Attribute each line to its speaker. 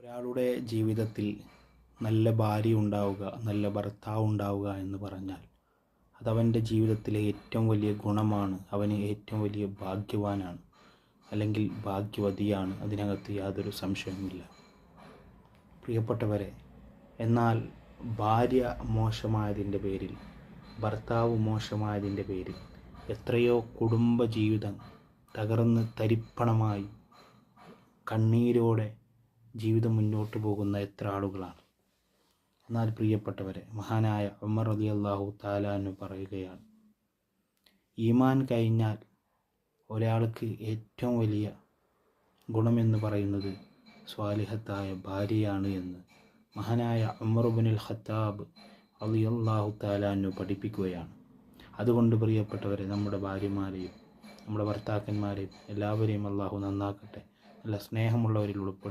Speaker 1: ഒരാളുടെ ജീവിതത്തിൽ നല്ല ഭാര്യ ഉണ്ടാവുക, നല്ല ഭർത്താവ് ഉണ്ടാവുക എന്ന് പറഞ്ഞാൽ അതവൻ്റെ ജീവിതത്തിലെ ഏറ്റവും വലിയ ഗുണമാണ്. അവന് ഏറ്റവും വലിയ ഭാഗ്യവാനാണ്, അല്ലെങ്കിൽ ഭാഗ്യവതിയാണ്. അതിനകത്ത് യാതൊരു സംശയവുമില്ല. പ്രിയപ്പെട്ടവരെ, എന്നാൽ ഭാര്യ മോശമായതിൻ്റെ പേരിൽ, ഭർത്താവ് മോശമായതിൻ്റെ പേരിൽ എത്രയോ കുടുംബ ജീവിതം തകർന്ന് തരിപ്പണമായി കണ്ണീരോടെ ജീവിതം മുന്നോട്ട് പോകുന്ന എത്ര ആളുകളാണ്. എന്നാൽ പ്രിയപ്പെട്ടവരെ, മഹാനായ ഉമർ റളിയല്ലാഹു തആല അൻഹു പറയുകയാണ്, ഈമാൻ കഴിഞ്ഞാൽ ഒരാൾക്ക് ഏറ്റവും വലിയ ഗുണമെന്ന് പറയുന്നത് സ്വാലിഹത്തായ ഭാര്യയാണ് എന്ന് മഹാനായ ഉമർ ഇബ്നുൽ ഖത്താബ് റളിയല്ലാഹു തആല അൻഹു പഠിപ്പിക്കുകയാണ്. അതുകൊണ്ട് പ്രിയപ്പെട്ടവരെ, നമ്മുടെ ഭാര്യമാരെയും നമ്മുടെ ഭർത്താക്കന്മാരെയും എല്ലാവരെയും അള്ളാഹു നന്നാക്കട്ടെ, നല്ല സ്നേഹമുള്ളവരിൽ ഉൾപ്പെടും.